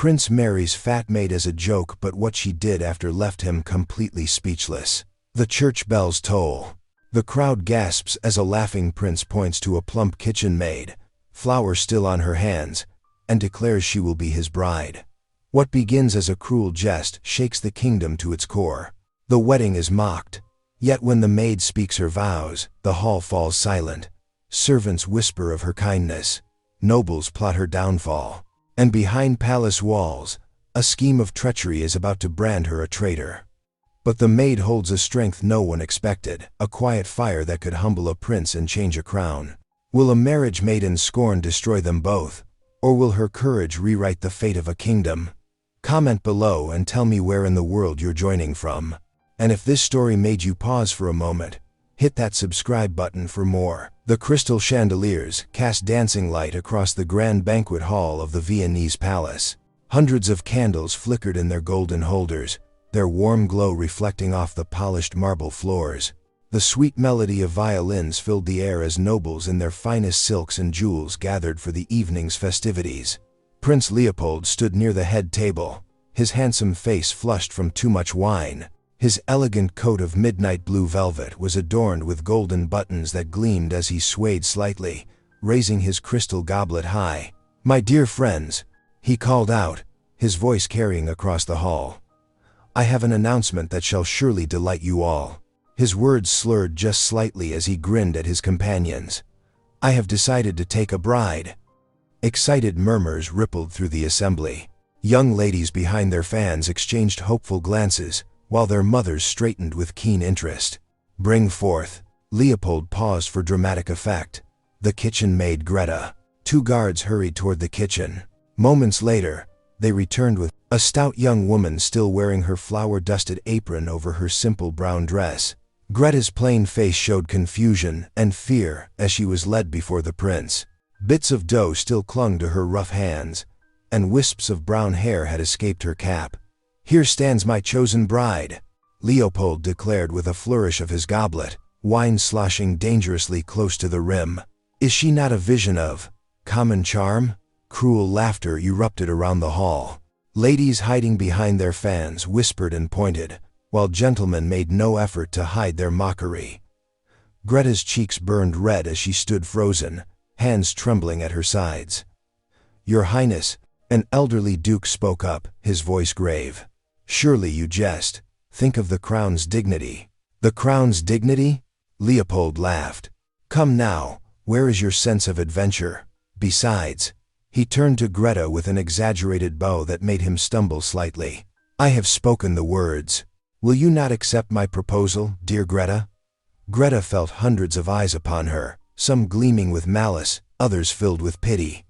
Prince Marries fat Maid as a joke, but what she did after left him completely speechless. The church bells toll. The crowd gasps as a laughing prince points to a plump kitchen maid, flowers still on her hands, and declares she will be his bride. What begins as a cruel jest shakes the kingdom to its core. The wedding is mocked, yet when the maid speaks her vows, the hall falls silent. Servants whisper of her kindness, nobles plot her downfall, and behind palace walls, a scheme of treachery is about to brand her a traitor. But the maid holds a strength no one expected, a quiet fire that could humble a prince and change a crown. Will a marriage made in scorn destroy them both, or will her courage rewrite the fate of a kingdom? Comment below and tell me where in the world you're joining from. And if this story made you pause for a moment, hit that subscribe button for more. The crystal chandeliers cast dancing light across the grand banquet hall of the Viennese palace. Hundreds of candles flickered in their golden holders, their warm glow reflecting off the polished marble floors. The sweet melody of violins filled the air as nobles in their finest silks and jewels gathered for the evening's festivities. Prince Leopold stood near the head table, his handsome face flushed from too much wine. His elegant coat of midnight blue velvet was adorned with golden buttons that gleamed as he swayed slightly, raising his crystal goblet high. "My dear friends," he called out, his voice carrying across the hall, "I have an announcement that shall surely delight you all." His words slurred just slightly as he grinned at his companions. "I have decided to take a bride." Excited murmurs rippled through the assembly. Young ladies behind their fans exchanged hopeful glances, while their mothers straightened with keen interest. "Bring forth." Leopold paused for dramatic effect. The kitchen maid Greta. Two guards hurried toward the kitchen. Moments later, they returned with a stout young woman still wearing her flower-dusted apron over her simple brown dress. Greta's plain face showed confusion and fear as she was led before the prince. Bits of dough still clung to her rough hands, and wisps of brown hair had escaped her cap. "Here stands my chosen bride," Leopold declared with a flourish of his goblet, wine sloshing dangerously close to the rim. "Is she not a vision of common charm?" Cruel laughter erupted around the hall. Ladies hiding behind their fans whispered and pointed, while gentlemen made no effort to hide their mockery. Greta's cheeks burned red as she stood frozen, hands trembling at her sides. "Your Highness," an elderly duke spoke up, his voice grave. "Surely you jest. Think of the crown's dignity." "The crown's dignity?" Leopold laughed. "Come now, where is your sense of adventure? Besides," he turned to Greta with an exaggerated bow that made him stumble slightly, "I have spoken the words. Will you not accept my proposal, dear Greta?" Greta felt hundreds of eyes upon her, some gleaming with malice, others filled with pity.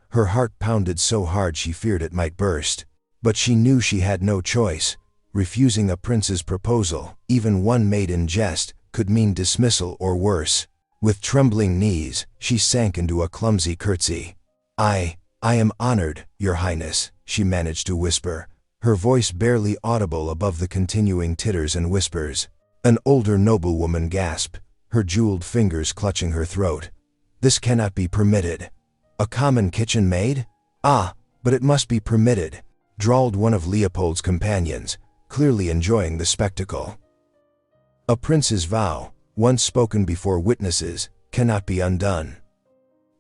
Her heart pounded so hard she feared it might burst. But she knew she had no choice. Refusing a prince's proposal, even one made in jest, could mean dismissal or worse. With trembling knees, she sank into a clumsy curtsy. I am honored, Your Highness," she managed to whisper, her voice barely audible above the continuing titters and whispers. An older noblewoman gasped, her jeweled fingers clutching her throat. "This cannot be permitted." "A common kitchen maid? Ah, but it must be permitted," drawled one of Leopold's companions, clearly enjoying the spectacle. "A prince's vow, once spoken before witnesses, cannot be undone.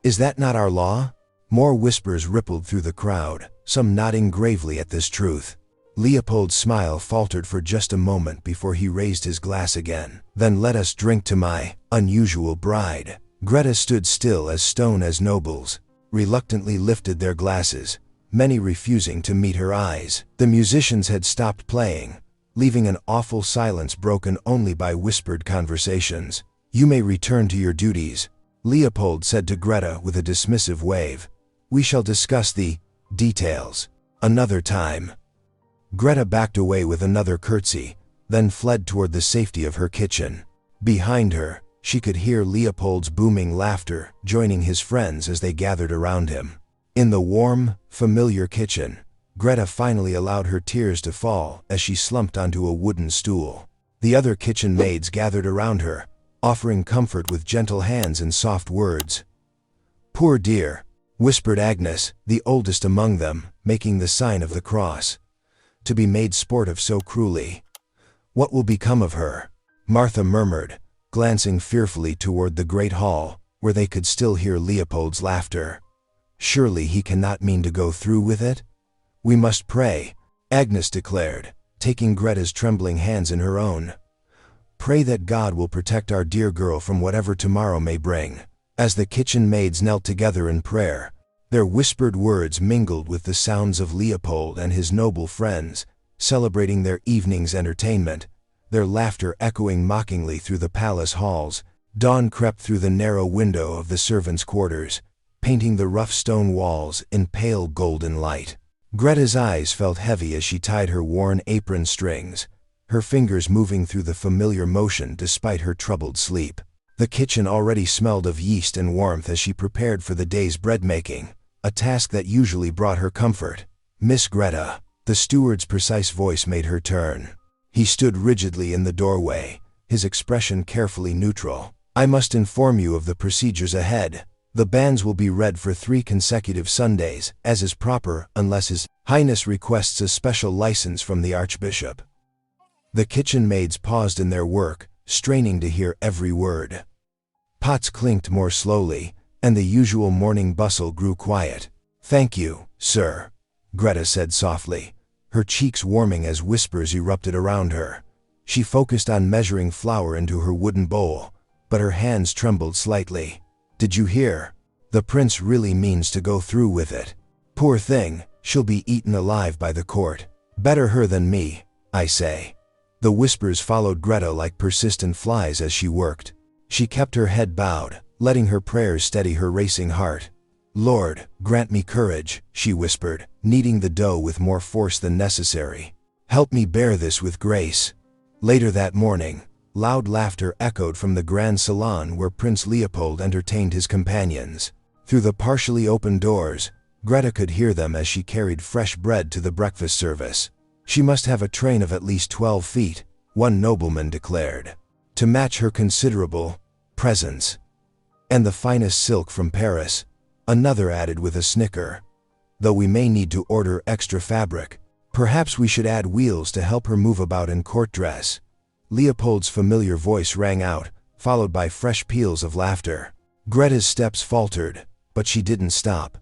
Is that not our law?" More whispers rippled through the crowd, some nodding gravely at this truth. Leopold's smile faltered for just a moment before he raised his glass again. "Then let us drink to my unusual bride." Greta stood still as stone as nobles, reluctantly lifted their glasses, many refusing to meet her eyes. The musicians had stopped playing, leaving an awful silence broken only by whispered conversations. "You may return to your duties," Leopold said to Greta with a dismissive wave. "We shall discuss the details another time." Greta backed away with another curtsy, then fled toward the safety of her kitchen. Behind her, she could hear Leopold's booming laughter, joining his friends as they gathered around him. In the warm, familiar kitchen, Greta finally allowed her tears to fall as she slumped onto a wooden stool. The other kitchen maids gathered around her, offering comfort with gentle hands and soft words. "Poor dear," whispered Agnes, the oldest among them, making the sign of the cross. To be made sport of so cruelly. What will become of her? Martha murmured, glancing fearfully toward the great hall, where they could still hear Leopold's laughter. Surely he cannot mean to go through with it? We must pray, Agnes declared, taking Greta's trembling hands in her own. Pray that God will protect our dear girl from whatever tomorrow may bring. As the kitchen maids knelt together in prayer, their whispered words mingled with the sounds of Leopold and his noble friends, celebrating their evening's entertainment, their laughter echoing mockingly through the palace halls. Dawn crept through the narrow window of the servants' quarters, painting the rough stone walls in pale golden light. Greta's eyes felt heavy as she tied her worn apron strings, her fingers moving through the familiar motion despite her troubled sleep. The kitchen already smelled of yeast and warmth as she prepared for the day's bread-making, a task that usually brought her comfort. Miss Greta, the steward's precise voice made her turn. He stood rigidly in the doorway, his expression carefully neutral. I must inform you of the procedures ahead. The banns will be read for 3 consecutive Sundays, as is proper, unless His Highness requests a special license from the Archbishop. The kitchen maids paused in their work, straining to hear every word. Pots clinked more slowly, and the usual morning bustle grew quiet. Thank you, sir, Greta said softly, her cheeks warming as whispers erupted around her. She focused on measuring flour into her wooden bowl, but her hands trembled slightly. Did you hear? The prince really means to go through with it. Poor thing, she'll be eaten alive by the court. Better her than me, I say. The whispers followed Greta like persistent flies as she worked. She kept her head bowed, letting her prayers steady her racing heart. Lord, grant me courage, she whispered, kneading the dough with more force than necessary. Help me bear this with grace. Later that morning, loud laughter echoed from the grand salon where Prince Leopold entertained his companions. Through the partially open doors, Greta could hear them as she carried fresh bread to the breakfast service. She must have a train of at least 12 feet, one nobleman declared, to match her considerable presence. And the finest silk from Paris, another added with a snicker. Though we may need to order extra fabric, perhaps we should add wheels to help her move about in court dress. Leopold's familiar voice rang out, followed by fresh peals of laughter. Greta's steps faltered, but she didn't stop.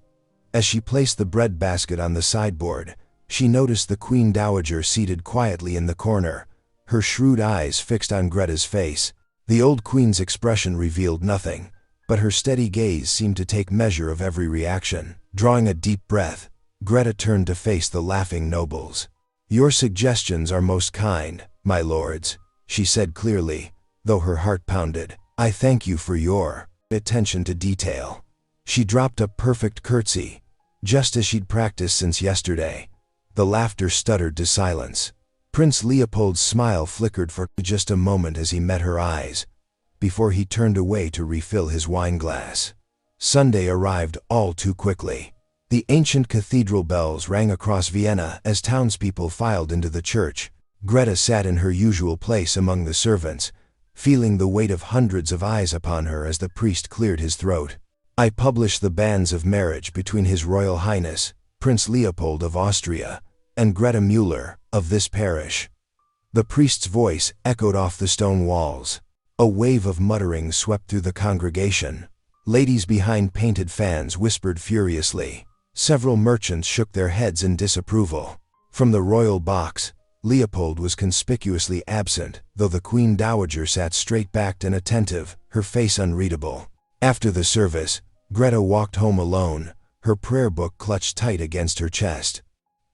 As she placed the bread basket on the sideboard, she noticed the Queen Dowager seated quietly in the corner, her shrewd eyes fixed on Greta's face. The old queen's expression revealed nothing, but her steady gaze seemed to take measure of every reaction. Drawing a deep breath, Greta turned to face the laughing nobles. Your suggestions are most kind, my lords, she said clearly, though her heart pounded. I thank you for your attention to detail. She dropped a perfect curtsy, just as she'd practiced since yesterday. The laughter stuttered to silence. Prince Leopold's smile flickered for just a moment as he met her eyes, before he turned away to refill his wineglass. Sunday arrived all too quickly. The ancient cathedral bells rang across Vienna as townspeople filed into the church. Greta sat in her usual place among the servants, feeling the weight of hundreds of eyes upon her as the priest cleared his throat. I publish the banns of marriage between His Royal Highness, Prince Leopold of Austria, and Greta Müller, of this parish. The priest's voice echoed off the stone walls. A wave of muttering swept through the congregation. Ladies behind painted fans whispered furiously. Several merchants shook their heads in disapproval. From the royal box, Leopold was conspicuously absent, though the Queen Dowager sat straight-backed and attentive, her face unreadable. After the service, Greta walked home alone, her prayer book clutched tight against her chest.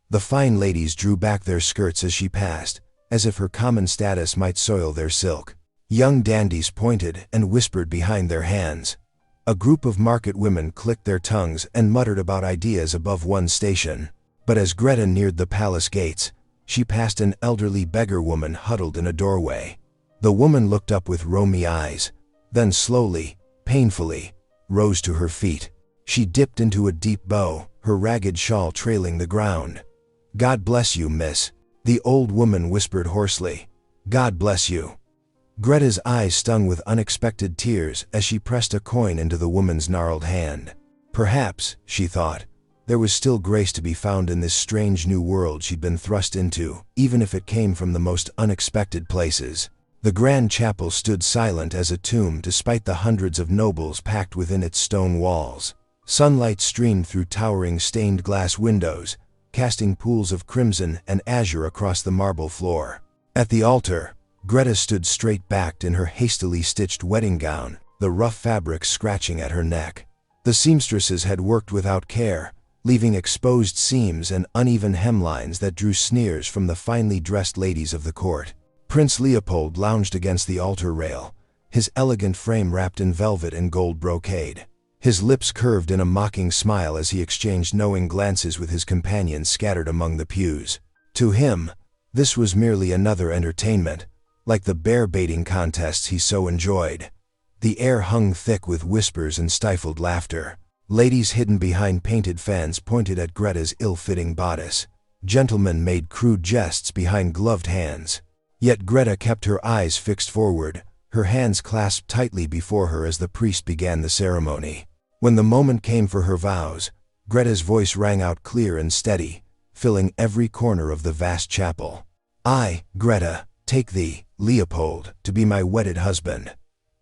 The fine ladies drew back their skirts as she passed, as if her common status might soil their silk. Young dandies pointed and whispered behind their hands. A group of market women clicked their tongues and muttered about ideas above one station. But as Greta neared the palace gates, she passed an elderly beggar woman huddled in a doorway. The woman looked up with roamy eyes, then slowly, painfully, rose to her feet. She dipped into a deep bow, her ragged shawl trailing the ground. God bless you, miss, the old woman whispered hoarsely. God bless you. Greta's eyes stung with unexpected tears as she pressed a coin into the woman's gnarled hand. Perhaps, she thought, There was still grace to be found in this strange new world she'd been thrust into, even if it came from the most unexpected places. The grand chapel stood silent as a tomb despite the hundreds of nobles packed within its stone walls. Sunlight streamed through towering stained glass windows, casting pools of crimson and azure across the marble floor. At the altar, Greta stood straight-backed in her hastily stitched wedding gown, the rough fabric scratching at her neck. The seamstresses had worked without care, leaving exposed seams and uneven hemlines that drew sneers from the finely dressed ladies of the court. Prince Leopold lounged against the altar rail, his elegant frame wrapped in velvet and gold brocade. His lips curved in a mocking smile as he exchanged knowing glances with his companions scattered among the pews. To him, this was merely another entertainment, like the bear-baiting contests he so enjoyed. The air hung thick with whispers and stifled laughter. Ladies hidden behind painted fans pointed at Greta's ill-fitting bodice. Gentlemen made crude jests behind gloved hands. Yet Greta kept her eyes fixed forward, her hands clasped tightly before her as the priest began the ceremony. When the moment came for her vows, Greta's voice rang out clear and steady, filling every corner of the vast chapel. "I, Greta, take thee, Leopold, to be my wedded husband."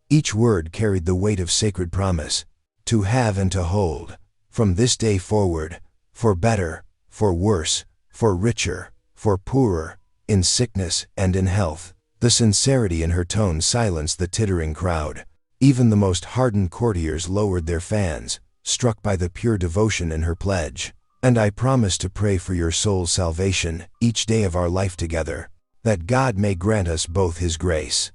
Each word carried the weight of sacred promise, to have and to hold, from this day forward, for better, for worse, for richer, for poorer, in sickness and in health. The sincerity in her tone silenced the tittering crowd. Even the most hardened courtiers lowered their fans, struck by the pure devotion in her pledge. "And I promise to pray for your soul's salvation each day of our life together, that God may grant us both His grace."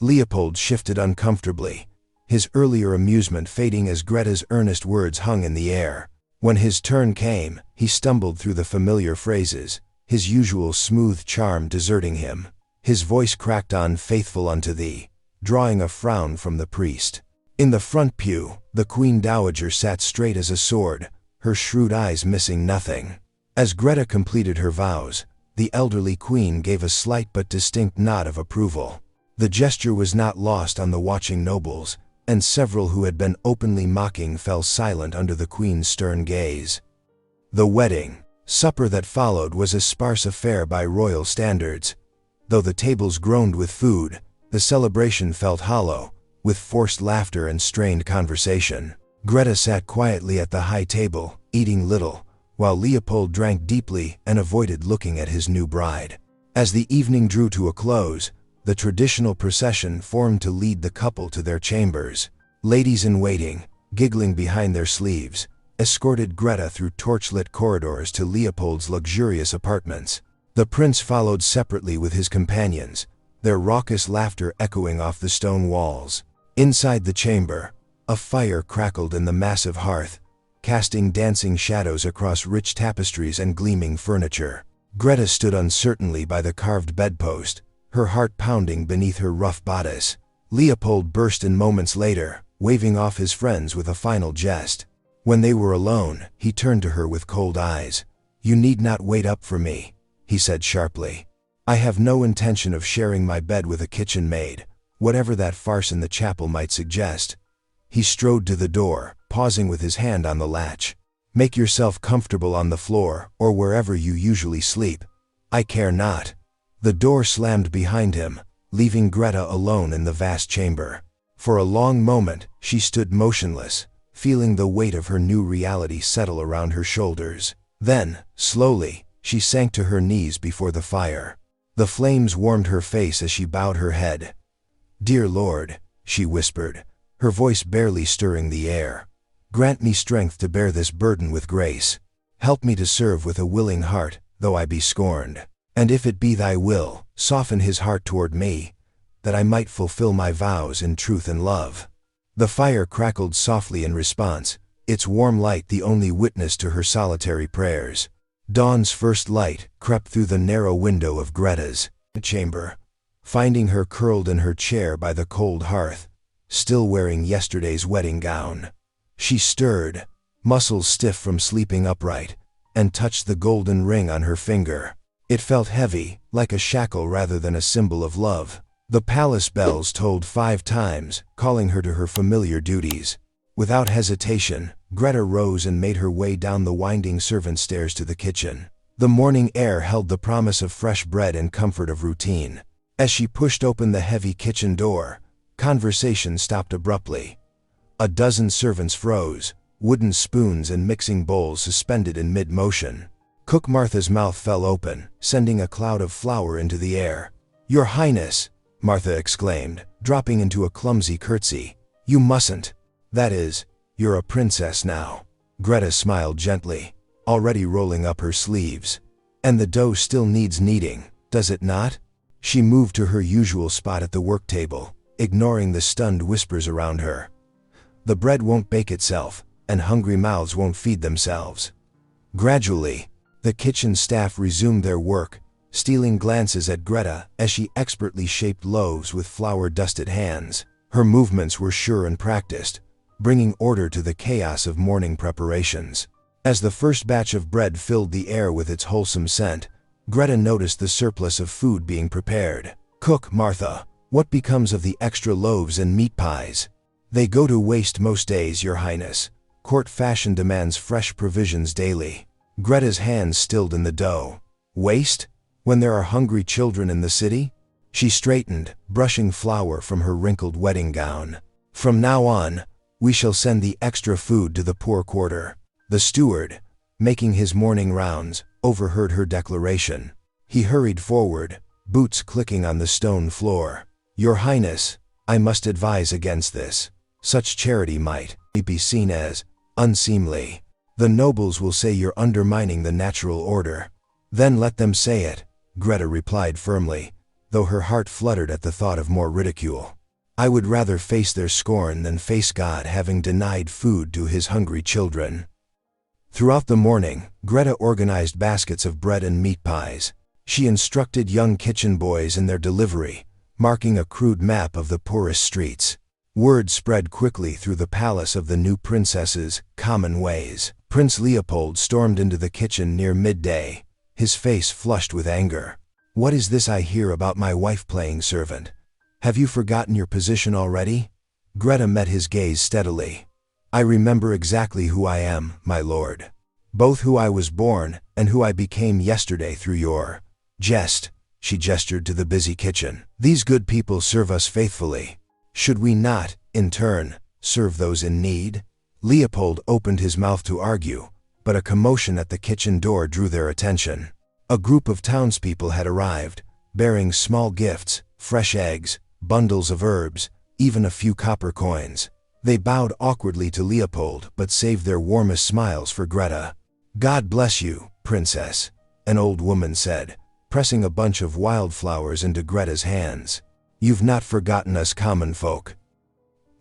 Leopold shifted uncomfortably, his earlier amusement fading as Greta's earnest words hung in the air. When his turn came, he stumbled through the familiar phrases, his usual smooth charm deserting him. His voice cracked on "faithful unto thee," drawing a frown from the priest. In the front pew, the Queen Dowager sat straight as a sword, her shrewd eyes missing nothing. As Greta completed her vows, the elderly queen gave a slight but distinct nod of approval. The gesture was not lost on the watching nobles, and several who had been openly mocking fell silent under the queen's stern gaze. The wedding supper that followed was a sparse affair by royal standards. Though the tables groaned with food, the celebration felt hollow, with forced laughter and strained conversation. Greta sat quietly at the high table, eating little, while Leopold drank deeply and avoided looking at his new bride. As the evening drew to a close, the traditional procession formed to lead the couple to their chambers. Ladies in waiting, giggling behind their sleeves, escorted Greta through torchlit corridors to Leopold's luxurious apartments. The prince followed separately with his companions, their raucous laughter echoing off the stone walls. Inside the chamber, a fire crackled in the massive hearth, casting dancing shadows across rich tapestries and gleaming furniture. Greta stood uncertainly by the carved bedpost, her heart pounding beneath her rough bodice. Leopold burst in moments later, waving off his friends with a final jest. When they were alone, he turned to her with cold eyes. "You need not wait up for me," he said sharply. "I have no intention of sharing my bed with a kitchen maid, whatever that farce in the chapel might suggest." He strode to the door, pausing with his hand on the latch. "Make yourself comfortable on the floor or wherever you usually sleep. I care not." The door slammed behind him, leaving Greta alone in the vast chamber. For a long moment, she stood motionless, feeling the weight of her new reality settle around her shoulders. Then, slowly, she sank to her knees before the fire. The flames warmed her face as she bowed her head. "Dear Lord," she whispered, her voice barely stirring the air, "grant me strength to bear this burden with grace. Help me to serve with a willing heart, though I be scorned. And if it be thy will, soften his heart toward me, that I might fulfill my vows in truth and love." The fire crackled softly in response, its warm light the only witness to her solitary prayers. Dawn's first light crept through the narrow window of Greta's chamber, finding her curled in her chair by the cold hearth, still wearing yesterday's wedding gown. She stirred, muscles stiff from sleeping upright, and touched the golden ring on her finger. It felt heavy, like a shackle rather than a symbol of love. The palace bells tolled 5 times, calling her to her familiar duties. Without hesitation, Greta rose and made her way down the winding servant stairs to the kitchen. The morning air held the promise of fresh bread and comfort of routine. As she pushed open the heavy kitchen door, conversation stopped abruptly. A dozen servants froze, wooden spoons and mixing bowls suspended in mid-motion. Cook Martha's mouth fell open, sending a cloud of flour into the air. "Your Highness," Martha exclaimed, dropping into a clumsy curtsy. "You mustn't. That is, you're a princess now." Greta smiled gently, already rolling up her sleeves. "And the dough still needs kneading, does it not?" She moved to her usual spot at the work table, ignoring the stunned whispers around her. "The bread won't bake itself, and hungry mouths won't feed themselves." Gradually, the kitchen staff resumed their work, stealing glances at Greta as she expertly shaped loaves with flour-dusted hands. Her movements were sure and practiced, bringing order to the chaos of morning preparations. As the first batch of bread filled the air with its wholesome scent, Greta noticed the surplus of food being prepared. "Cook, Martha, what becomes of the extra loaves and meat pies?" "They go to waste most days, Your Highness. Court fashion demands fresh provisions daily." Greta's hands stilled in the dough. "Waste? When there are hungry children in the city?" She straightened, brushing flour from her wrinkled wedding gown. "From now on, we shall send the extra food to the poor quarter." The steward, making his morning rounds, overheard her declaration. He hurried forward, boots clicking on the stone floor. "Your Highness, I must advise against this. Such charity might be seen as unseemly. The nobles will say you're undermining the natural order." "Then let them say it," Greta replied firmly, though her heart fluttered at the thought of more ridicule. "I would rather face their scorn than face God having denied food to his hungry children." Throughout the morning, Greta organized baskets of bread and meat pies. She instructed young kitchen boys in their delivery, marking a crude map of the poorest streets. Word spread quickly through the palace of the new princess's common ways. Prince Leopold stormed into the kitchen near midday, his face flushed with anger. "What is this I hear about my wife playing servant? Have you forgotten your position already?" Greta met his gaze steadily. "I remember exactly who I am, my lord. Both who I was born and who I became yesterday through your jest." She gestured to the busy kitchen. "These good people serve us faithfully. Should we not, in turn, serve those in need?" Leopold opened his mouth to argue, but a commotion at the kitchen door drew their attention. A group of townspeople had arrived, bearing small gifts, fresh eggs, bundles of herbs, even a few copper coins. They bowed awkwardly to Leopold but saved their warmest smiles for Greta. "God bless you, princess," an old woman said, pressing a bunch of wildflowers into Greta's hands. "You've not forgotten us common folk."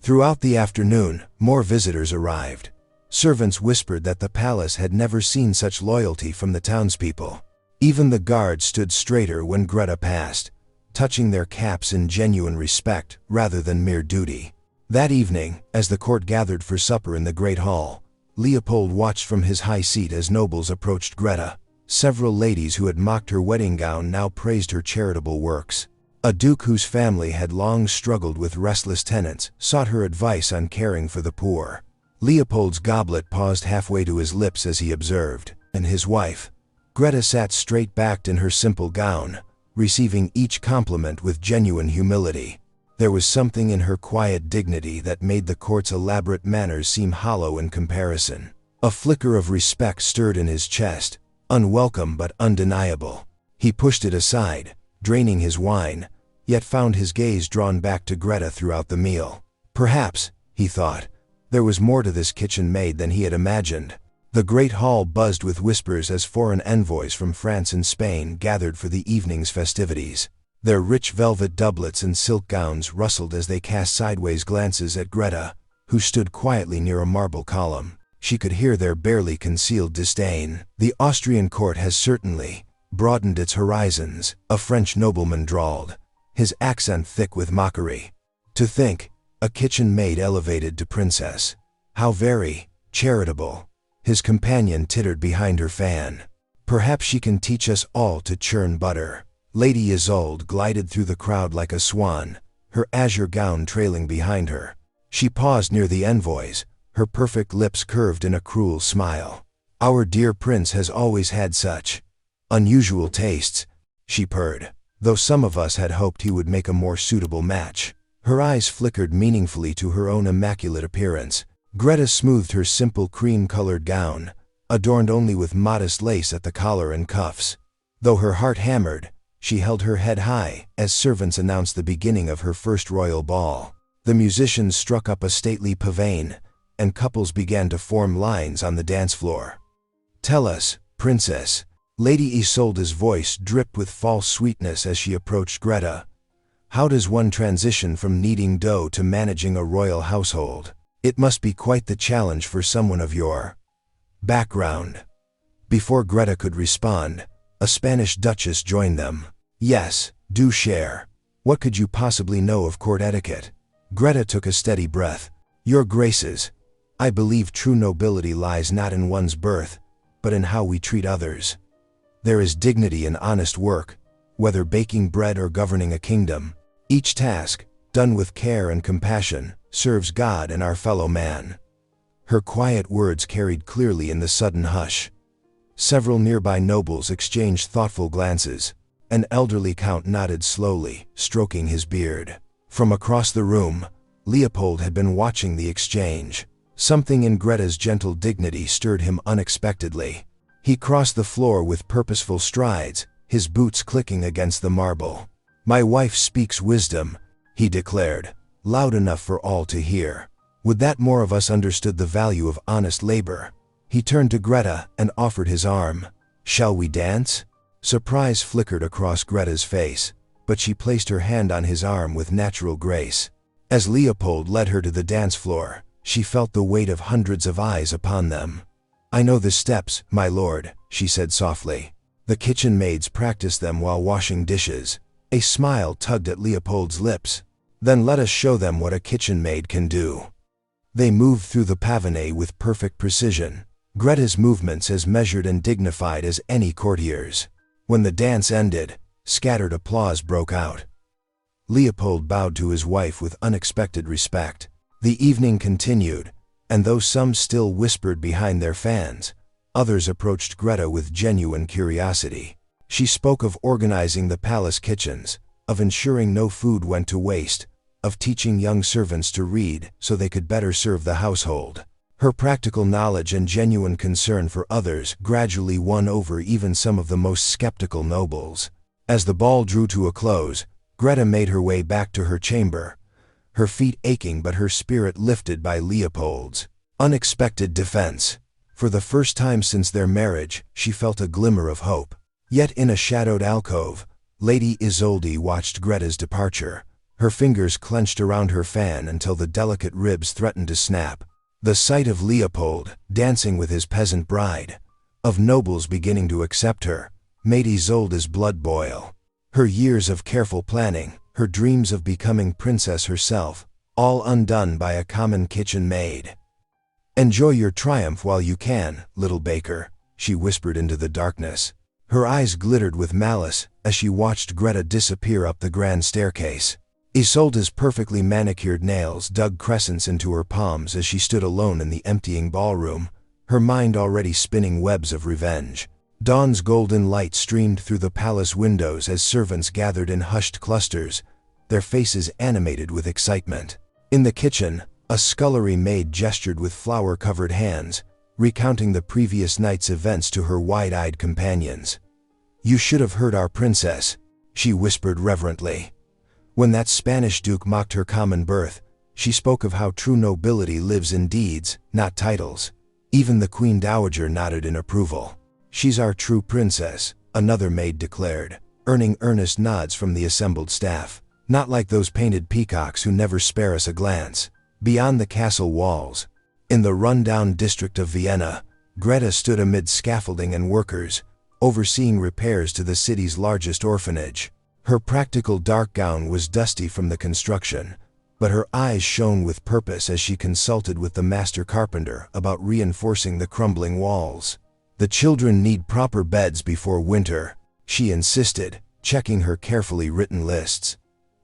Throughout the afternoon, more visitors arrived. Servants whispered that the palace had never seen such loyalty from the townspeople. Even the guards stood straighter when Greta passed, touching their caps in genuine respect rather than mere duty. That evening, as the court gathered for supper in the great hall, Leopold watched from his high seat as nobles approached Greta. Several ladies who had mocked her wedding gown now praised her charitable works. A duke whose family had long struggled with restless tenants sought her advice on caring for the poor. Leopold's goblet paused halfway to his lips as he observed, and his wife. Greta sat straight-backed in her simple gown, receiving each compliment with genuine humility. There was something in her quiet dignity that made the court's elaborate manners seem hollow in comparison. A flicker of respect stirred in his chest, unwelcome but undeniable. He pushed it aside, draining his wine, yet found his gaze drawn back to Greta throughout the meal. Perhaps, he thought, there was more to this kitchen maid than he had imagined. The great hall buzzed with whispers as foreign envoys from France and Spain gathered for the evening's festivities. Their rich velvet doublets and silk gowns rustled as they cast sideways glances at Greta, who stood quietly near a marble column. She could hear their barely concealed disdain. "The Austrian court has certainly broadened its horizons," a French nobleman drawled, his accent thick with mockery. "To think, a kitchen maid elevated to princess. How very charitable." His companion tittered behind her fan. "Perhaps she can teach us all to churn butter." Lady Isolde glided through the crowd like a swan, her azure gown trailing behind her. She paused near the envoys, her perfect lips curved in a cruel smile. "Our dear prince has always had such unusual tastes," she purred, though some of us had hoped he would make a more suitable match. Her eyes flickered meaningfully to her own immaculate appearance. Greta smoothed her simple cream-colored gown, adorned only with modest lace at the collar and cuffs. Though her heart hammered, she held her head high as servants announced the beginning of her first royal ball. The musicians struck up a stately pavane, and couples began to form lines on the dance floor. "Tell us, princess." Lady Isolde's voice dripped with false sweetness as she approached Greta. "How does one transition from kneading dough to managing a royal household? It must be quite the challenge for someone of your background." Before Greta could respond, a Spanish duchess joined them. "Yes, do share. What could you possibly know of court etiquette?" Greta took a steady breath. "Your graces, I believe true nobility lies not in one's birth, but in how we treat others. There is dignity in honest work, whether baking bread or governing a kingdom. Each task, done with care and compassion, serves God and our fellow man." Her quiet words carried clearly in the sudden hush. Several nearby nobles exchanged thoughtful glances. An elderly count nodded slowly, stroking his beard. From across the room, Leopold had been watching the exchange. Something in Greta's gentle dignity stirred him unexpectedly. He crossed the floor with purposeful strides, his boots clicking against the marble. "My wife speaks wisdom," he declared, loud enough for all to hear. "Would that more of us understood the value of honest labor." He turned to Greta and offered his arm. "Shall we dance?" Surprise flickered across Greta's face, but she placed her hand on his arm with natural grace. As Leopold led her to the dance floor, she felt the weight of hundreds of eyes upon them. "I know the steps, my lord," she said softly. "The kitchen maids practice them while washing dishes." A smile tugged at Leopold's lips. "Then let us show them what a kitchen maid can do." They moved through the pavane with perfect precision, Greta's movements as measured and dignified as any courtier's. When the dance ended, scattered applause broke out. Leopold bowed to his wife with unexpected respect. The evening continued, and though some still whispered behind their fans, others approached Greta with genuine curiosity. She spoke of organizing the palace kitchens, of ensuring no food went to waste, of teaching young servants to read so they could better serve the household. Her practical knowledge and genuine concern for others gradually won over even some of the most skeptical nobles. As the ball drew to a close, Greta made her way back to her chamber, her feet aching but her spirit lifted by Leopold's unexpected defense. For the first time since their marriage, she felt a glimmer of hope. Yet in a shadowed alcove, Lady Isolde watched Greta's departure. Her fingers clenched around her fan until the delicate ribs threatened to snap. The sight of Leopold, dancing with his peasant bride, of nobles beginning to accept her, made Isolde's blood boil. Her years of careful planning, her dreams of becoming princess herself, all undone by a common kitchen maid. "Enjoy your triumph while you can, little baker," she whispered into the darkness. Her eyes glittered with malice as she watched Greta disappear up the grand staircase. Isolde's perfectly manicured nails dug crescents into her palms as she stood alone in the emptying ballroom, her mind already spinning webs of revenge. Dawn's golden light streamed through the palace windows as servants gathered in hushed clusters, their faces animated with excitement. In the kitchen, a scullery maid gestured with flour-covered hands, recounting the previous night's events to her wide-eyed companions. "You should have heard our princess," she whispered reverently. "When that Spanish duke mocked her common birth, she spoke of how true nobility lives in deeds, not titles." Even the Queen Dowager nodded in approval. "She's our true princess," another maid declared, earning earnest nods from the assembled staff. "Not like those painted peacocks who never spare us a glance." Beyond the castle walls, in the run-down district of Vienna, Greta stood amid scaffolding and workers, overseeing repairs to the city's largest orphanage. Her practical dark gown was dusty from the construction, but her eyes shone with purpose as she consulted with the master carpenter about reinforcing the crumbling walls. "The children need proper beds before winter," she insisted, checking her carefully written lists.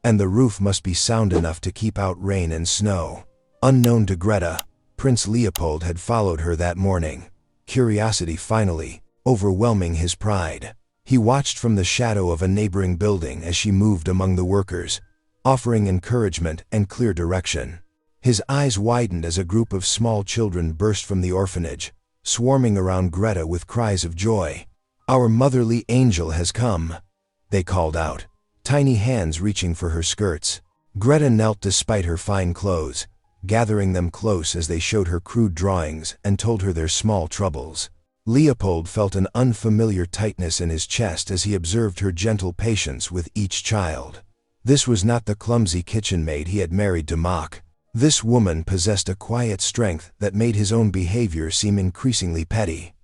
"And the roof must be sound enough to keep out rain and snow." Unknown to Greta, Prince Leopold had followed her that morning, curiosity finally overwhelming his pride. He watched from the shadow of a neighboring building as she moved among the workers, offering encouragement and clear direction. His eyes widened as a group of small children burst from the orphanage, swarming around Greta with cries of joy. "Our motherly angel has come," they called out, tiny hands reaching for her skirts. Greta knelt despite her fine clothes, gathering them close as they showed her crude drawings and told her their small troubles. Leopold felt an unfamiliar tightness in his chest as he observed her gentle patience with each child. This was not the clumsy kitchen maid he had married to mock. This woman possessed a quiet strength that made his own behavior seem increasingly petty.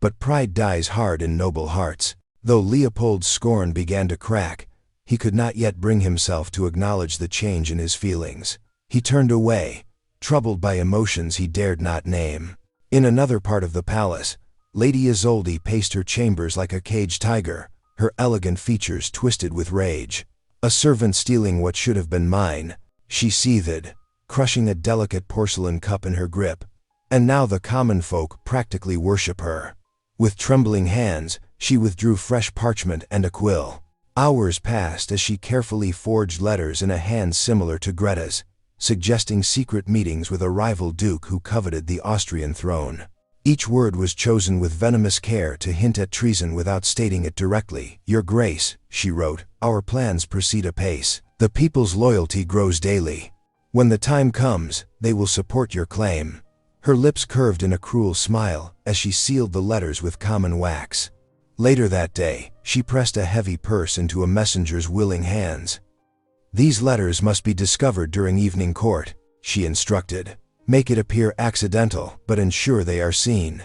But pride dies hard in noble hearts. Though Leopold's scorn began to crack, he could not yet bring himself to acknowledge the change in his feelings. He turned away, troubled by emotions he dared not name. In another part of the palace, Lady Isolde paced her chambers like a caged tiger, her elegant features twisted with rage. "A servant stealing what should have been mine," she seethed, crushing a delicate porcelain cup in her grip. "And now the common folk practically worship her." With trembling hands, she withdrew fresh parchment and a quill. Hours passed as she carefully forged letters in a hand similar to Greta's, suggesting secret meetings with a rival duke who coveted the Austrian throne. Each word was chosen with venomous care to hint at treason without stating it directly. "Your Grace," she wrote, "our plans proceed apace. The people's loyalty grows daily. When the time comes, they will support your claim." Her lips curved in a cruel smile as she sealed the letters with common wax. Later that day, she pressed a heavy purse into a messenger's willing hands. "These letters must be discovered during evening court," she instructed. "Make it appear accidental, but ensure they are seen."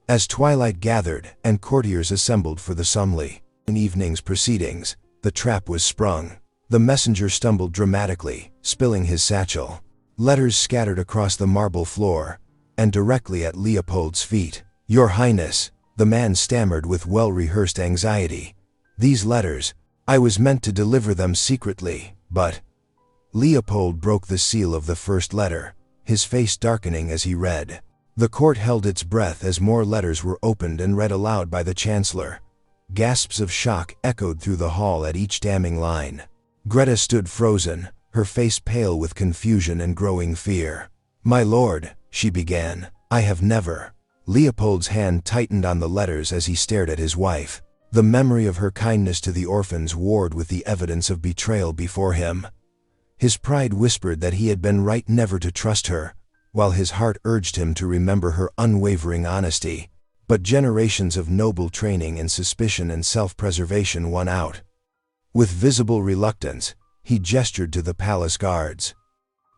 As twilight gathered and courtiers assembled for the solemn evening's proceedings, the trap was sprung. The messenger stumbled dramatically, spilling his satchel. Letters scattered across the marble floor, and directly at Leopold's feet. "Your Highness," the man stammered with well-rehearsed anxiety. "These letters, I was meant to deliver them secretly, but—" Leopold broke the seal of the first letter, his face darkening as he read. The court held its breath as more letters were opened and read aloud by the chancellor. Gasps of shock echoed through the hall at each damning line. Greta stood frozen, her face pale with confusion and growing fear. "My lord," she began, "I have never—" Leopold's hand tightened on the letters as he stared at his wife. The memory of her kindness to the orphans warred with the evidence of betrayal before him. His pride whispered that he had been right never to trust her, while his heart urged him to remember her unwavering honesty. But generations of noble training in suspicion and self-preservation won out. With visible reluctance, he gestured to the palace guards.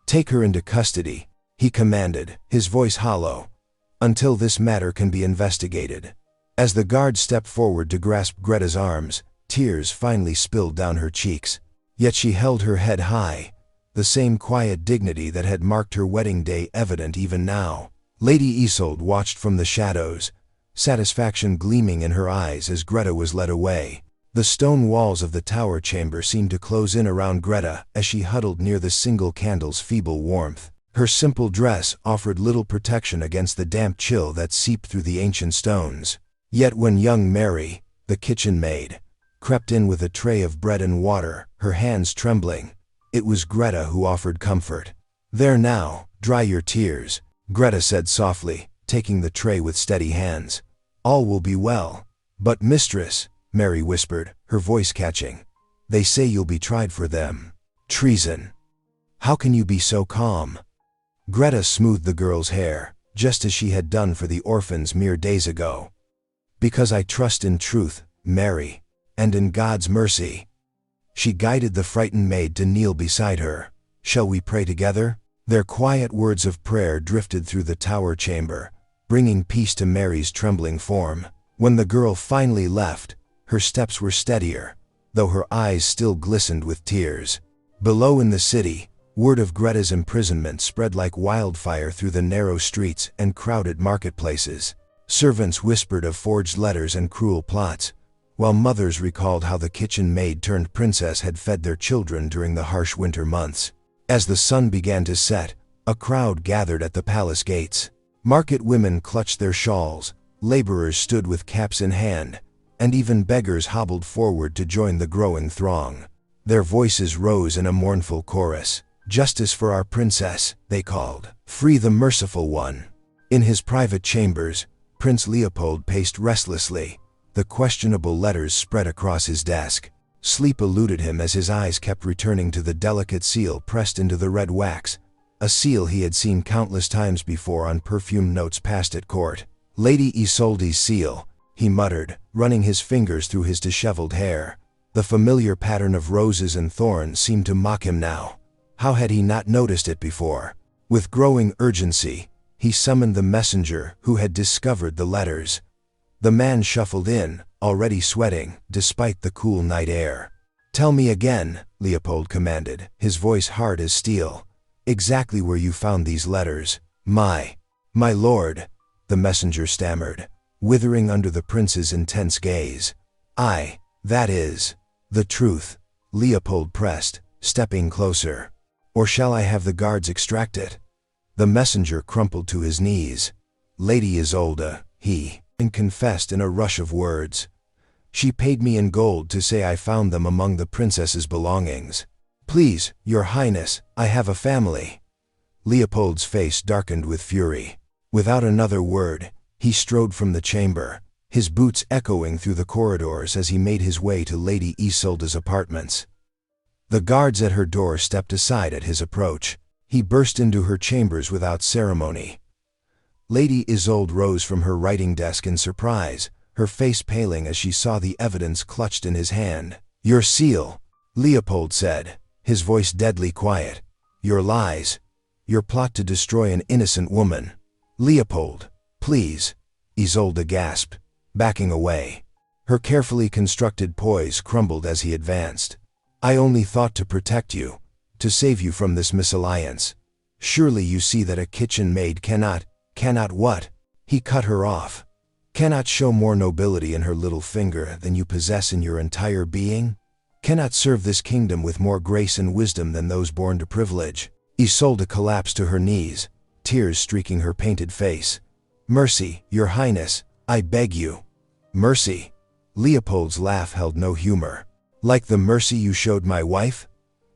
"Take her into custody," he commanded, his voice hollow, "until this matter can be investigated." As the guards stepped forward to grasp Greta's arms, tears finally spilled down her cheeks. Yet she held her head high, the same quiet dignity that had marked her wedding day evident even now. Lady Isolde watched from the shadows, satisfaction gleaming in her eyes as Greta was led away. The stone walls of the tower chamber seemed to close in around Greta as she huddled near the single candle's feeble warmth. Her simple dress offered little protection against the damp chill that seeped through the ancient stones. Yet when young Mary, the kitchen maid, crept in with a tray of bread and water, her hands trembling, it was Greta who offered comfort. "There now, dry your tears," Greta said softly, taking the tray with steady hands. "All will be well." "But mistress," Mary whispered, her voice catching, "they say you'll be tried for them. Treason. How can you be so calm?" Greta smoothed the girl's hair, just as she had done for the orphans mere days ago. "Because I trust in truth, Mary, and in God's mercy." She guided the frightened maid to kneel beside her. "Shall we pray together?" Their quiet words of prayer drifted through the tower chamber, bringing peace to Mary's trembling form. When the girl finally left, her steps were steadier, though her eyes still glistened with tears. Below in the city, word of Greta's imprisonment spread like wildfire through the narrow streets and crowded marketplaces. Servants whispered of forged letters and cruel plots, while mothers recalled how the kitchen maid turned princess had fed their children during the harsh winter months. As the sun began to set, A crowd gathered at the palace gates. Market women clutched their shawls, laborers stood with caps in hand, and even beggars hobbled forward to join the growing throng. Their voices rose in a mournful chorus. "Justice for our princess," they called. "Free the merciful one." In his private chambers, Prince Leopold paced restlessly, the questionable letters spread across his desk. Sleep eluded him as his eyes kept returning to the delicate seal pressed into the red wax, a seal he had seen countless times before on perfumed notes passed at court. "Lady Isolde's seal," he muttered, running his fingers through his disheveled hair. The familiar pattern of roses and thorns seemed to mock him now. How had he not noticed it before? With growing urgency, he summoned the messenger who had discovered the letters. The man shuffled in, already sweating, despite the cool night air. "Tell me again," Leopold commanded, his voice hard as steel. "Exactly where you found these letters." My lord," the messenger stammered, withering under the prince's intense gaze. That is the truth," Leopold pressed, stepping closer. "Or shall I have the guards extract it?" The messenger crumpled to his knees. "Lady Isolde," he confessed in a rush of words. "She paid me in gold to say I found them among the princess's belongings." "Please, your highness, I have a family." Leopold's face darkened with fury. Without another word, he strode from the chamber, his boots echoing through the corridors as he made his way to Lady Isolde's apartments. The guards at her door stepped aside at his approach. He burst into her chambers without ceremony. Lady Isolde rose from her writing desk in surprise, her face paling as she saw the evidence clutched in his hand. "Your seal," Leopold said, his voice deadly quiet. "Your lies. Your plot to destroy an innocent woman." "Leopold, please," Isolde gasped, backing away. Her carefully constructed poise crumbled as he advanced. "I only thought to protect you, to save you from this misalliance. Surely you see that a kitchen maid cannot what?" He cut her off. "Cannot show more nobility in her little finger than you possess in your entire being? Cannot serve this kingdom with more grace and wisdom than those born to privilege?" Isolde collapsed to her knees, tears streaking her painted face. "Mercy, your highness, I beg you." "Mercy?" Leopold's laugh held no humor. "Like the mercy you showed my wife?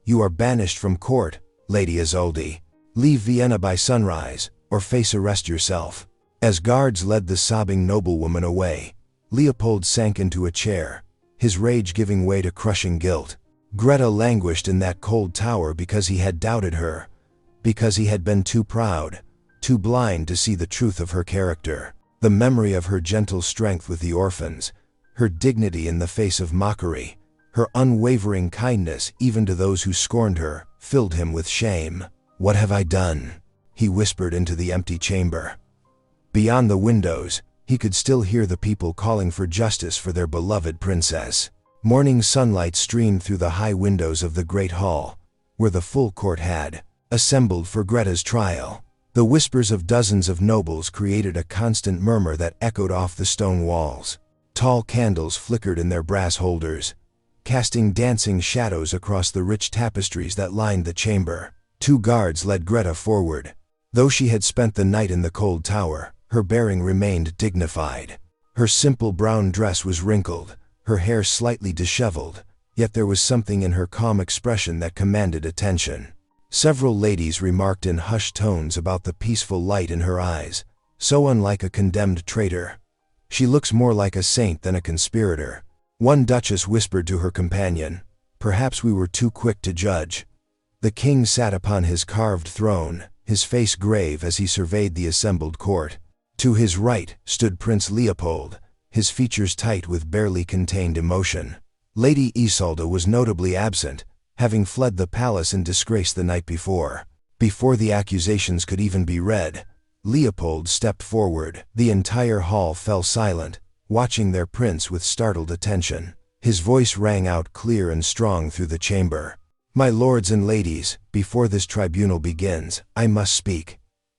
You are banished from court, Lady Isolde. Leave Vienna by sunrise, or face arrest yourself." As guards led the sobbing noblewoman away, Leopold sank into a chair, his rage giving way to crushing guilt. Greta languished in that cold tower because he had doubted her, because he had been too proud, too blind to see the truth of her character. The memory of her gentle strength with the orphans, her dignity in the face of mockery, her unwavering kindness even to those who scorned her, filled him with shame. "What have I done?" he whispered into the empty chamber. Beyond the windows, he could still hear the people calling for justice for their beloved princess. Morning sunlight streamed through the high windows of the great hall, where the full court had assembled for Greta's trial. The whispers of dozens of nobles created a constant murmur that echoed off the stone walls. Tall candles flickered in their brass holders, casting dancing shadows across the rich tapestries that lined the chamber. Two guards led Greta forward. Though she had spent the night in the cold tower, her bearing remained dignified. Her simple brown dress was wrinkled, her hair slightly disheveled, yet there was something in her calm expression that commanded attention. Several ladies remarked in hushed tones about the peaceful light in her eyes, so unlike a condemned traitor. "She looks more like a saint than a conspirator." One duchess whispered to her companion, "Perhaps we were too quick to judge." The king sat upon his carved throne, his face grave as he surveyed the assembled court. To his right stood Prince Leopold, his features tight with barely contained emotion. Lady Isolde was notably absent, having fled the palace in disgrace the night before. Before the accusations could even be read, Leopold stepped forward. The entire hall fell silent, watching their prince with startled attention. His voice rang out clear and strong through the chamber. "My lords and ladies, before this tribunal begins, I must speak."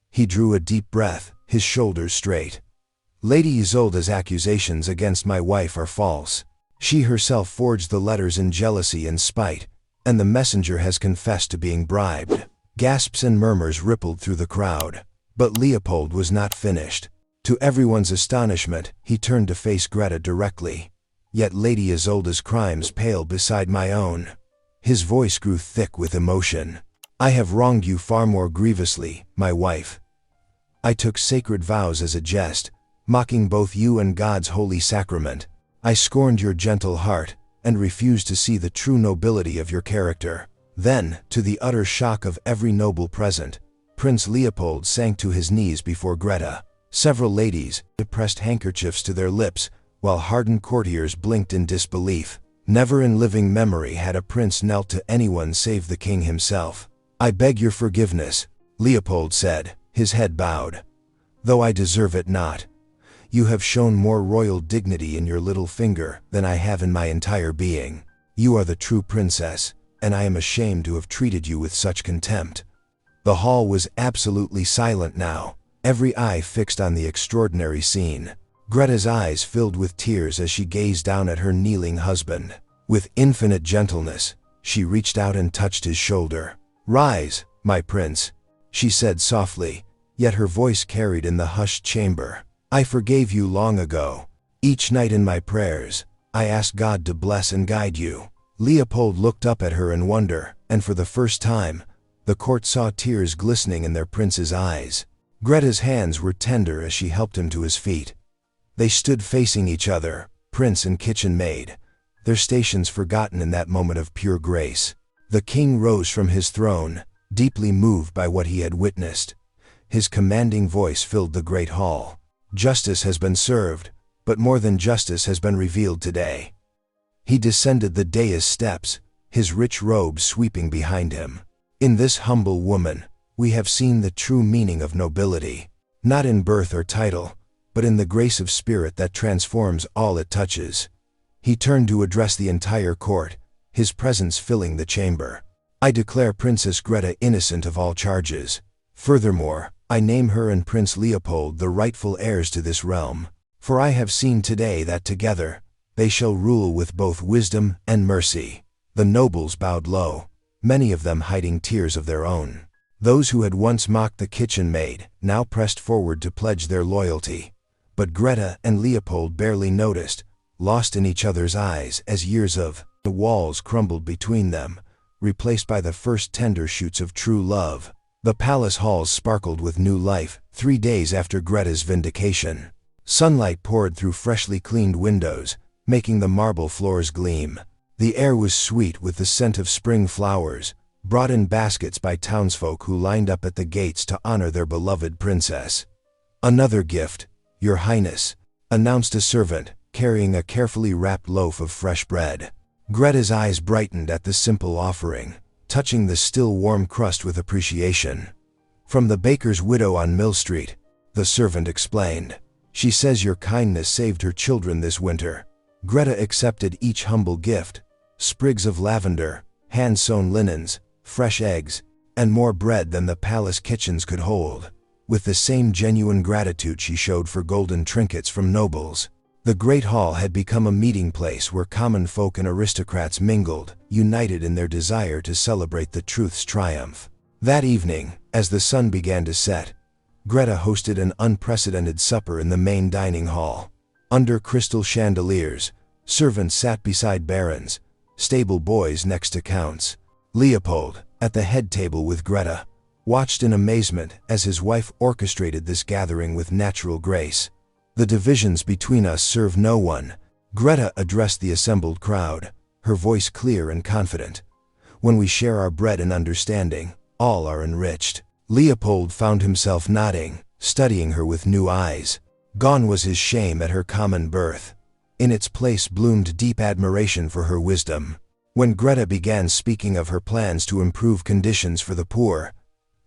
He drew a deep breath, his shoulders straight. "Lady Isolde's accusations against my wife are false. She herself forged the letters in jealousy and spite, and the messenger has confessed to being bribed. Gasps and murmurs rippled through the crowd. But Leopold was not finished. To everyone's astonishment, he turned to face Greta directly. "Yet Lady Isolde's crimes pale beside my own." His voice grew thick with emotion. "I have wronged you far more grievously, my wife. I took sacred vows as a jest, mocking both you and God's holy sacrament. I scorned your gentle heart, and refused to see the true nobility of your character." Then, to the utter shock of every noble present, Prince Leopold sank to his knees before Greta. Several ladies pressed handkerchiefs to their lips, while hardened courtiers blinked in disbelief. Never in living memory had a prince knelt to anyone save the king himself. "I beg your forgiveness," Leopold said, his head bowed. "Though I deserve it not. You have shown more royal dignity in your little finger than I have in my entire being. You are the true princess, and I am ashamed to have treated you with such contempt." The hall was absolutely silent now, every eye fixed on the extraordinary scene. Greta's eyes filled with tears as she gazed down at her kneeling husband. With infinite gentleness, she reached out and touched his shoulder. "Rise, my prince," she said softly, yet her voice carried in the hushed chamber. "I forgave you long ago. Each night in my prayers, I asked God to bless and guide you." Leopold looked up at her in wonder, and for the first time, the court saw tears glistening in their prince's eyes. Greta's hands were tender as she helped him to his feet. They stood facing each other, prince and kitchen maid, their stations forgotten in that moment of pure grace. The king rose from his throne, deeply moved by what he had witnessed. His commanding voice filled the great hall. "Justice has been served, but more than justice has been revealed today." He descended the dais steps, his rich robe sweeping behind him. "In this humble woman, we have seen the true meaning of nobility, not in birth or title, but in the grace of spirit that transforms all it touches." He turned to address the entire court, his presence filling the chamber. "I declare Princess Greta innocent of all charges. Furthermore, I name her and Prince Leopold the rightful heirs to this realm. For I have seen today that together, they shall rule with both wisdom and mercy." The nobles bowed low, many of them hiding tears of their own. Those who had once mocked the kitchen maid now pressed forward to pledge their loyalty. But Greta and Leopold barely noticed, lost in each other's eyes as years of the walls crumbled between them, replaced by the first tender shoots of true love. The palace halls sparkled with new life 3 days after Greta's vindication. Sunlight poured through freshly cleaned windows, making the marble floors gleam. The air was sweet with the scent of spring flowers, brought in baskets by townsfolk who lined up at the gates to honor their beloved princess. "Another gift, Your Highness," announced a servant, carrying a carefully wrapped loaf of fresh bread. Greta's eyes brightened at the simple offering, touching the still warm crust with appreciation. "From the baker's widow on Mill Street," the servant explained. "She says your kindness saved her children this winter." Greta accepted each humble gift: sprigs of lavender, hand-sewn linens, fresh eggs, and more bread than the palace kitchens could hold. With the same genuine gratitude she showed for golden trinkets from nobles. The great hall had become a meeting place where common folk and aristocrats mingled, united in their desire to celebrate the truth's triumph. That evening, as the sun began to set, Greta hosted an unprecedented supper in the main dining hall. Under crystal chandeliers, servants sat beside barons, stable boys next to counts. Leopold, at the head table with Greta, watched in amazement as his wife orchestrated this gathering with natural grace. "The divisions between us serve no one," Greta addressed the assembled crowd, her voice clear and confident. "When we share our bread and understanding, all are enriched." Leopold found himself nodding, studying her with new eyes. Gone was his shame at her common birth. In its place bloomed deep admiration for her wisdom. When Greta began speaking of her plans to improve conditions for the poor,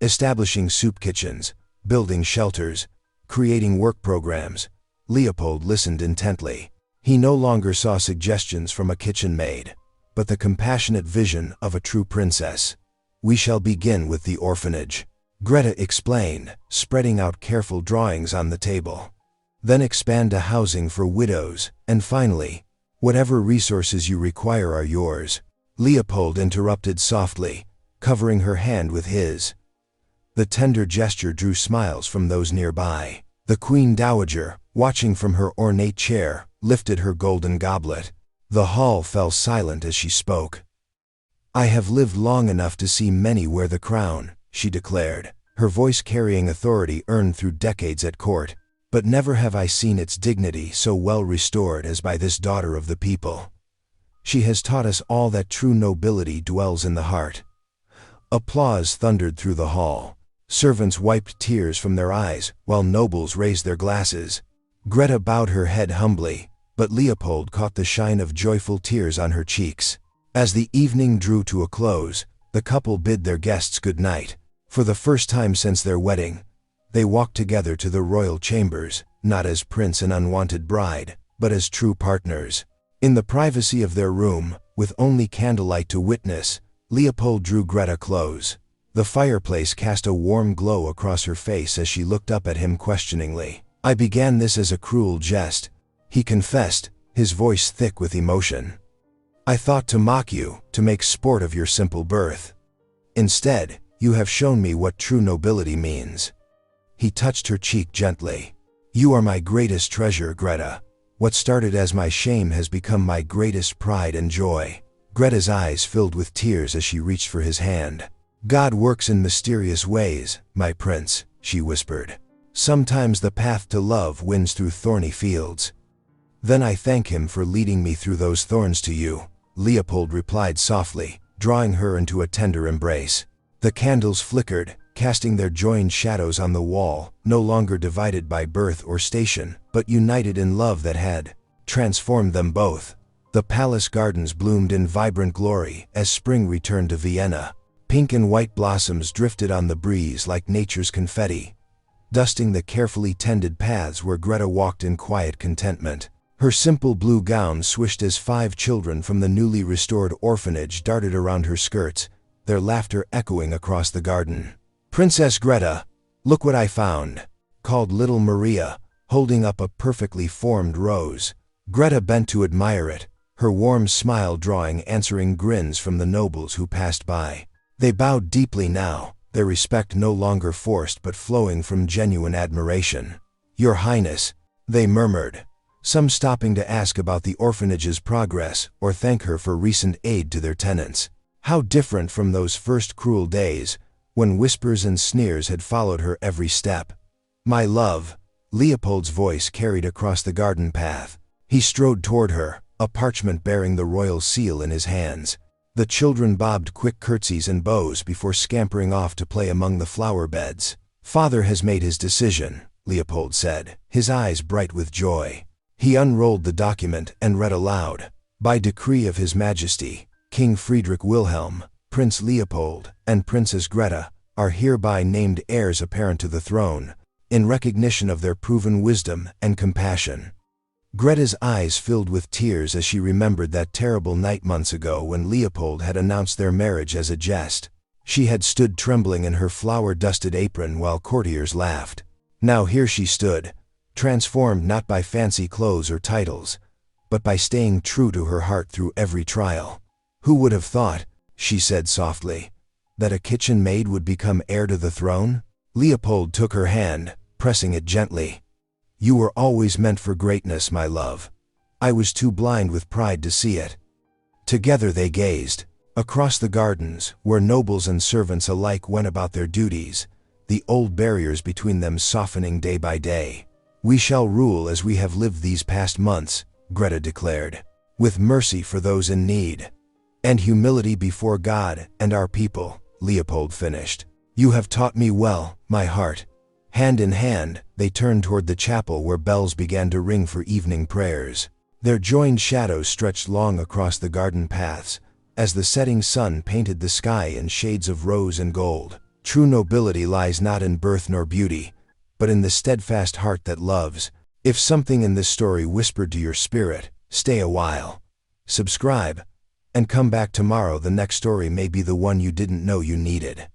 establishing soup kitchens, building shelters, creating work programs, Leopold listened intently. He no longer saw suggestions from a kitchen maid, but the compassionate vision of a true princess. "We shall begin with the orphanage," Greta explained, spreading out careful drawings on the table. "Then expand to housing for widows, and finally, whatever resources you require are yours." Leopold interrupted softly, covering her hand with his. The tender gesture drew smiles from those nearby. The Queen Dowager, watching from her ornate chair, lifted her golden goblet. The hall fell silent as she spoke. "I have lived long enough to see many wear the crown," she declared, her voice carrying authority earned through decades at court. "But never have I seen its dignity so well restored as by this daughter of the people. She has taught us all that true nobility dwells in the heart." Applause thundered through the hall. Servants wiped tears from their eyes, while nobles raised their glasses. Greta bowed her head humbly, but Leopold caught the shine of joyful tears on her cheeks. As the evening drew to a close, the couple bid their guests good night. For the first time since their wedding, they walked together to the royal chambers, not as prince and unwanted bride, but as true partners. In the privacy of their room, with only candlelight to witness, Leopold drew Greta close. The fireplace cast a warm glow across her face as she looked up at him questioningly. "I began this as a cruel jest," he confessed, his voice thick with emotion. "I thought to mock you, to make sport of your simple birth. Instead, you have shown me what true nobility means." He touched her cheek gently. "You are my greatest treasure, Greta. What started as my shame has become my greatest pride and joy." Greta's eyes filled with tears as she reached for his hand. "God works in mysterious ways, my prince," she whispered. "Sometimes the path to love wins through thorny fields. Then I thank him for leading me through those thorns to you," Leopold replied softly, drawing her into a tender embrace. The candles flickered, casting their joined shadows on the wall, no longer divided by birth or station, but united in love that had transformed them both. The palace gardens bloomed in vibrant glory as spring returned to Vienna. Pink and white blossoms drifted on the breeze like nature's confetti, dusting the carefully tended paths where Greta walked in quiet contentment. Her simple blue gown swished as 5 children from the newly restored orphanage darted around her skirts, their laughter echoing across the garden. "Princess Greta, look what I found," called little Maria, holding up a perfectly formed rose. Greta bent to admire it, her warm smile drawing answering grins from the nobles who passed by. They bowed deeply now, their respect no longer forced but flowing from genuine admiration. "Your Highness," they murmured, some stopping to ask about the orphanage's progress or thank her for recent aid to their tenants. How different from those first cruel days, when whispers and sneers had followed her every step. "My love," Leopold's voice carried across the garden path. He strode toward her, a parchment bearing the royal seal in his hands. The children bobbed quick curtsies and bows before scampering off to play among the flower beds. "Father has made his decision," Leopold said, his eyes bright with joy. He unrolled the document and read aloud. "By decree of His Majesty, King Friedrich Wilhelm, Prince Leopold, and Princess Greta are hereby named heirs apparent to the throne, in recognition of their proven wisdom and compassion." Greta's eyes filled with tears as she remembered that terrible night months ago when Leopold had announced their marriage as a jest. She had stood trembling in her flower-dusted apron while courtiers laughed. Now here she stood, transformed not by fancy clothes or titles, but by staying true to her heart through every trial. "Who would have thought," she said softly, "that a kitchen maid would become heir to the throne?" Leopold took her hand, pressing it gently. "You were always meant for greatness, my love. I was too blind with pride to see it." Together they gazed. Across the gardens, where nobles and servants alike went about their duties, the old barriers between them softening day by day. "We shall rule as we have lived these past months," Greta declared, "with mercy for those in need. And humility before God and our people," Leopold finished. "You have taught me well, my heart." Hand in hand, they turned toward the chapel where bells began to ring for evening prayers. Their joined shadows stretched long across the garden paths, as the setting sun painted the sky in shades of rose and gold. True nobility lies not in birth nor beauty, but in the steadfast heart that loves. If something in this story whispered to your spirit, stay a while. Subscribe, and come back tomorrow. The next story may be the one you didn't know you needed.